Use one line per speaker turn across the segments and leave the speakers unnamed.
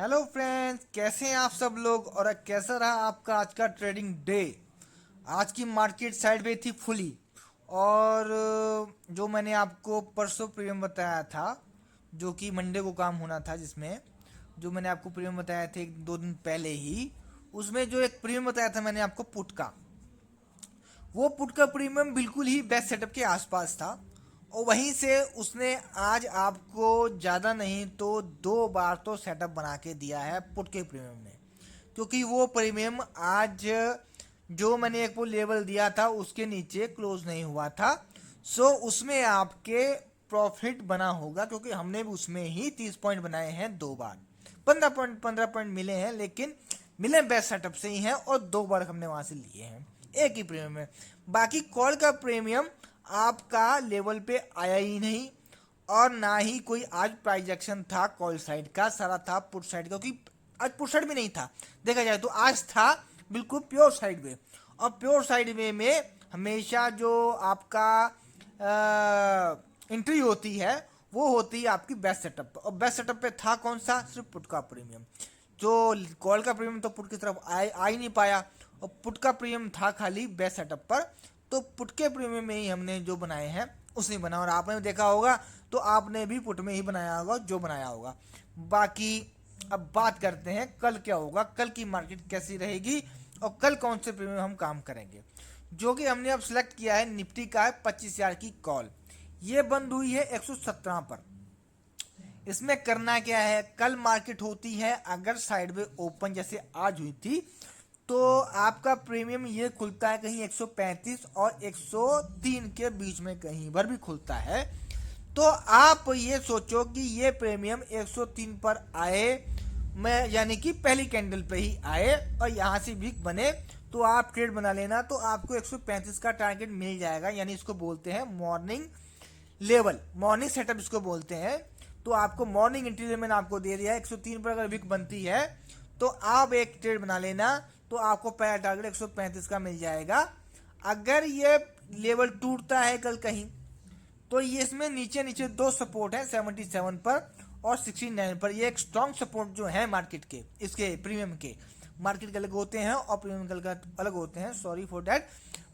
Hello friends, कैसे हैं आप सब लोग और कैसा रहा आपका आज का ट्रेडिंग डे। आज की मार्केट साइड में थी फुली। और जो मैंने आपको परसों प्रीमियम बताया था, जो कि मंडे को काम होना था, जिसमें जो मैंने आपको प्रीमियम बताया था एक दो दिन पहले ही, उसमें जो एक प्रीमियम बताया था मैंने आपको पुट का, वो पुट का प्रीमियम बिल्कुल ही बेस्ट सेटअप के आसपास था। और वहीं से उसने आज आपको ज़्यादा नहीं तो 2 बार तो सेटअप बना के दिया है पुट के प्रीमियम ने। क्योंकि वो प्रीमियम आज जो मैंने एक वो लेवल दिया था उसके नीचे क्लोज नहीं हुआ था। सो उसमें आपके प्रॉफिट बना होगा, क्योंकि हमने भी उसमें ही 30 पॉइंट बनाए हैं 2 बार। 15 पॉइंट मिले हैं, लेकिन मिले बेस्ट सेटअप से ही हैं, और 2 बार हमने वहां से लिए हैं एक ही प्रीमियम में। बाकी कॉल का प्रीमियम आपका लेवल पे आया ही नहीं, और ना ही कोई आज प्राइस एक्शन था कॉल साइड का, सारा था पुट साइड का। क्योंकि आज पुट साइड में नहीं था, देखा जाए तो आज था बिल्कुल प्योर साइड वे। और प्योर साइड वे में हमेशा जो आपका एंट्री होती है वो होती है आपकी बेस्ट सेटअप। और बेस्ट सेटअप पे था कौन सा? सिर्फ पुट का प्रीमियम। जो कॉल का प्रीमियम तो पुट की तरफ आ ही नहीं पाया, और पुट का प्रीमियम था खाली बेस्ट सेटअप पर। तो पुट के प्रीमियम में ही हमने जो बनाए हैं उसने बना, और आपने देखा होगा तो आपने भी पुट में ही बनाया होगा जो बनाया होगा। बाकी अब बात करते हैं कल क्या होगा, कल की मार्केट कैसी रहेगी, और कल कौन से प्रीमियम हम काम करेंगे। जो कि हमने अब सिलेक्ट किया है निफ्टी का है 25,000 की कॉल। ये बंद हुई है 117 पर। इसमें करना क्या है, कल मार्केट होती है अगर साइडवे ओपन जैसे आज हुई थी, तो आपका प्रीमियम ये खुलता है कहीं 135 और 103 के बीच में, कहीं भर भी खुलता है। तो आप ये सोचो कि ये प्रीमियम 103 पर आए, मैं यानी कि पहली कैंडल पे ही आए और यहाँ से वीक बने, तो आप ट्रेड बना लेना, तो आपको 135 का टारगेट मिल जाएगा। यानी इसको बोलते हैं मॉर्निंग लेवल, मॉर्निंग सेटअप इसको बोलते हैं। तो आपको मॉर्निंग एंट्री मैंने आपको दे दिया है 103 पर। अगर विक बनती है तो आप एक ट्रेड बना लेना, तो आपको पहला टारगेट 135 का मिल जाएगा। अगर ये लेवल टूटता है कल कहीं, तो ये इसमें नीचे नीचे दो सपोर्ट है 77 पर और 69 पर। ये एक स्ट्रॉन्ग सपोर्ट जो है मार्केट के, इसके प्रीमियम के, मार्केट के अलग होते हैं और प्रीमियम के अलग होते हैं, सॉरी फॉर दैट।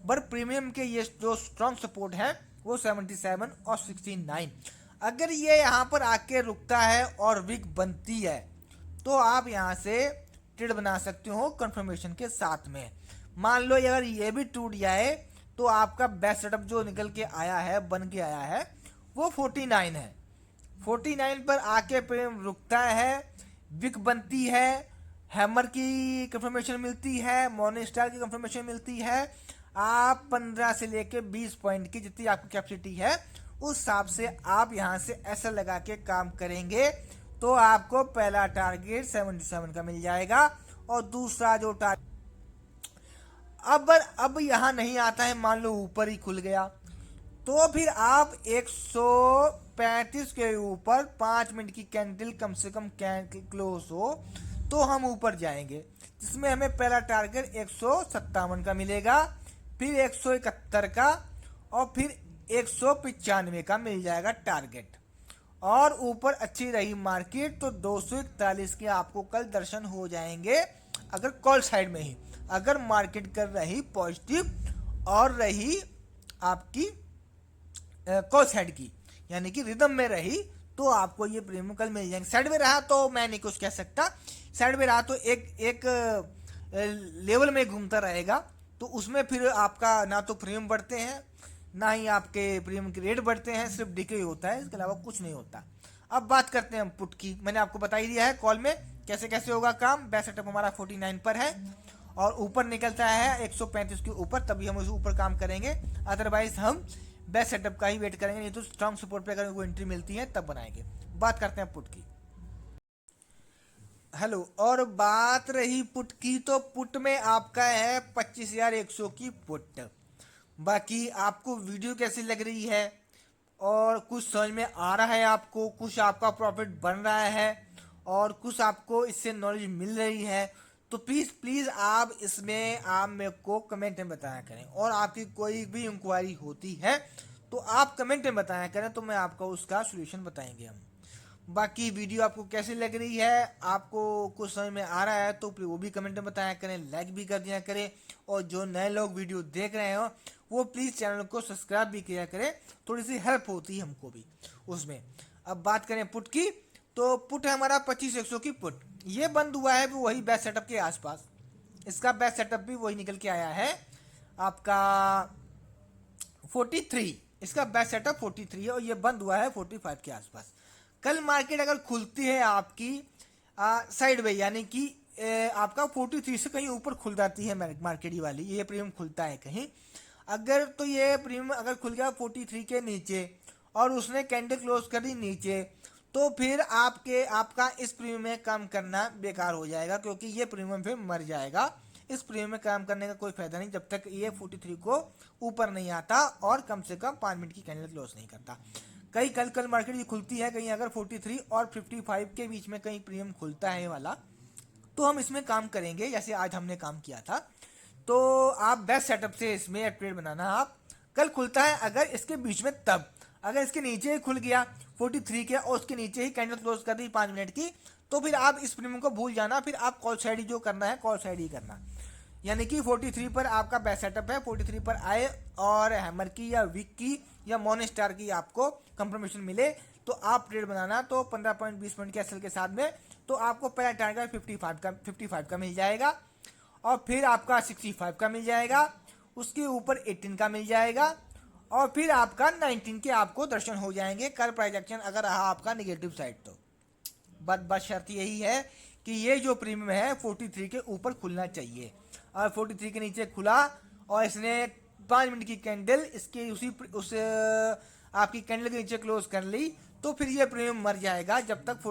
पर प्रीमियम के ये जो स्ट्रॉन्ग सपोर्ट है वो 77 और 69। अगर ये यहाँ पर आके रुकता है और विक बनती है, तो आप यहाँ से ट्रेड बना सकते हो कंफर्मेशन के साथ में। मान लो अगर ये भी टूट जाए, तो आपका बेस्ट सेटअप जो निकल के आया है, बन के आया है, वो 49 है। 49 पर आके प्रेम रुकता है, विक बनती है, हैमर की कंफर्मेशन मिलती है, मॉर्निंग स्टार की कंफर्मेशन मिलती है। आप 15 से लेके 20 पॉइंट की जितनी आपकी कैपेसिटी है उस हिसाब से आप यहां से ऐसा लगा के काम करेंगे, तो आपको पहला टारगेट 77 का मिल जाएगा। और दूसरा जो टारगेट अब यहां नहीं आता है, मान लो ऊपर ही खुल गया, तो फिर आप 135 के ऊपर 5 मिनट की कैंडल कम से कम क्लोज हो तो हम ऊपर जाएंगे, जिसमें हमें पहला टारगेट 157 का मिलेगा, फिर 171 का, और फिर 195 का मिल जाएगा टारगेट। और ऊपर अच्छी रही मार्केट तो 241 के आपको कल दर्शन हो जाएंगे, अगर कॉल साइड में ही। अगर मार्केट कर रही पॉजिटिव और रही आपकी कॉल साइड की, यानी कि रिदम में रही, तो आपको ये प्रीमियम कल मिल जाएंगे। साइड में रहा तो मैं नहीं कुछ कह सकता, साइड में रहा तो एक एक लेवल में घूमता रहेगा, तो उसमें फिर आपका ना तो प्रीमियम बढ़ते हैं, ना ही आपके प्रीमियम के रेट बढ़ते हैं, सिर्फ डिके होता है, इसके अलावा कुछ नहीं होता। अब बात करते हैं हम पुट की। मैंने आपको बता ही दिया है कॉल में कैसे कैसे होगा काम। बेस्ट सेटअप हमारा 49 पर है, और ऊपर निकलता है 135 के ऊपर, तभी हम उस ऊपर काम करेंगे। अदरवाइज हम बेस्ट सेटअप का ही वेट करेंगे, नहीं तो स्ट्रॉन्ग सपोर्ट पे अगर वो एंट्री मिलती है तब बनाएंगे। बात करते हैं पुट की। हेलो, और बात रही पुट की, तो पुट में आपका है 25,100 की पुट। बाकी आपको वीडियो कैसी लग रही है, और कुछ समझ में आ रहा है आपको, कुछ आपका प्रॉफिट बन रहा है, और कुछ आपको इससे नॉलेज मिल रही है, तो प्लीज़ प्लीज़ आप इसमें आप मेरे को कमेंट में बताया करें। और आपकी कोई भी इंक्वायरी होती है तो आप कमेंट में बताया करें, तो मैं आपको उसका सोल्यूशन बताएंगे हम। बाकी वीडियो आपको कैसी लग रही है, आपको कुछ समझ में आ रहा है तो प्लीज वो भी कमेंट में बताया करें, लाइक भी कर दिया करें, और जो नए लोग वीडियो देख रहे हो वो प्लीज़ चैनल को सब्सक्राइब भी किया करें, थोड़ी सी हेल्प होती है हमको भी उसमें। अब बात करें पुट की, तो पुट है हमारा 25-100 की पुट, ये बंद हुआ है वही बैच सेटअप के आसपास, इसका बैच सेटअप भी वही निकल के आया है आपका 43, इसका बैच सेटअप 43 है और ये बंद हुआ है 45 के आसपास। कल मार्केट अगर खुलती है आपकी साइड वे, यानी कि आपका 43 से कहीं ऊपर खुल जाती है मार्केट ही वाली, ये प्रीमियम खुलता है कहीं अगर, तो ये प्रीमियम अगर खुल गया 43 के नीचे और उसने कैंडल क्लोज कर दी नीचे, तो फिर आपका इस प्रीमियम में काम करना बेकार हो जाएगा, क्योंकि ये प्रीमियम फिर मर जाएगा। इस प्रीमियम में काम करने का कोई फायदा नहीं जब तक ये 43 को ऊपर नहीं आता और कम से कम 5 मिनट की कैंडल क्लोज नहीं करता। कहीं कल मार्केट ये खुलती है, कहीं अगर 43 और 55 के बीच में कहीं प्रीमियम खुलता है वाला, तो हम इसमें काम करेंगे जैसे आज हमने काम किया था। तो आप बेस्ट सेटअप से इसमें ट्रेड बनाना। आप कल खुलता है अगर इसके बीच में, तब अगर इसके नीचे ही खुल गया 43 के और उसके नीचे ही कैंडल क्लोज कर दी 5 मिनट की, तो फिर आप इस प्रीमियम को भूल जाना, फिर आप कॉल साइड ही जो करना है कॉल साइड ही करना। यानी कि 43 पर आपका बेस्ट सेटअप है, 43 पर आए और हैमर की या वीक की या मॉर्निंग स्टार की आपको कंफर्मेशन मिले तो आप ट्रेड बनाना। तो 15 पॉइंट 20 पॉइंट के एसएल के साथ में तो आपको पहला टारगेट 55 का मिल जाएगा, और फिर आपका 65 का मिल जाएगा, उसके ऊपर 18 का मिल जाएगा, और फिर आपका 19 के आपको दर्शन हो जाएंगे कल प्राइस एक्शन अगर रहा आपका निगेटिव साइड। तो बस शर्त यही है कि ये जो प्रीमियम है 43 के ऊपर खुलना चाहिए, और 43 के नीचे खुला और इसने 5 मिनट की कैंडल इसके उस आपकी कैंडल के नीचे क्लोज कर ली, तो फिर ये प्रीमियम मर जाएगा जब तक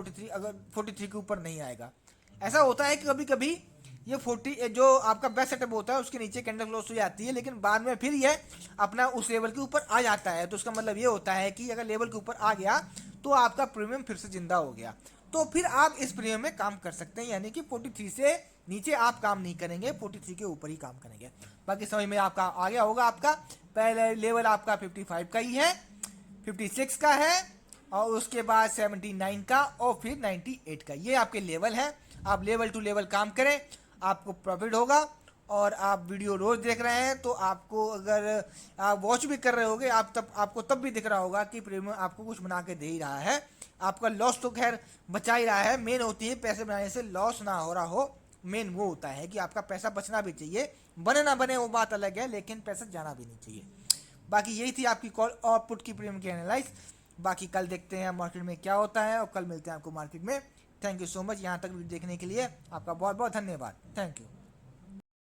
43 के ऊपर नहीं आएगा। ऐसा होता है कि कभी कभी ये 40 जो आपका बेस्ट सेटअप होता है उसके नीचे कैंडल क्लोज हो जाती है, लेकिन बाद में फिर ये अपना उस लेवल के ऊपर आ जाता है, तो उसका मतलब ये होता है कि अगर लेवल के ऊपर आ गया तो आपका प्रीमियम फिर से जिंदा हो गया, तो फिर आप इस प्रीमियम में काम कर सकते हैं। यानी कि 43 से नीचे आप काम नहीं करेंगे, 43 के ऊपर ही काम करेंगे। बाकी समझ में आपका आ गया होगा। आपका पहले लेवल आपका 55 का ही है, 56 का है, और उसके बाद 79 का, और फिर 98 का, ये आपके लेवल है। आप लेवल टू लेवल काम करें, आपको प्रॉफिट होगा। और आप वीडियो रोज देख रहे हैं तो आपको, अगर आप वॉच भी कर रहे होगे आपको तब भी दिख रहा होगा कि प्रीमियम आपको कुछ बना के दे ही रहा है। आपका लॉस तो खैर बचा ही रहा है, मेन होती है पैसे बनाने से लॉस ना हो रहा हो, मेन वो होता है कि आपका पैसा बचना भी चाहिए, बने ना बने वो बात अलग है, लेकिन पैसा जाना भी नहीं चाहिए। बाकी यही थी आपकी कॉल और पुट की प्रीमियम की एनालाइज। बाकी कल देखते हैं मार्केट में क्या होता है, और कल मिलते हैं आपको मार्केट में। थैंक यू सो मच, यहाँ तक वीडियो देखने के लिए आपका बहुत बहुत धन्यवाद। Thank you.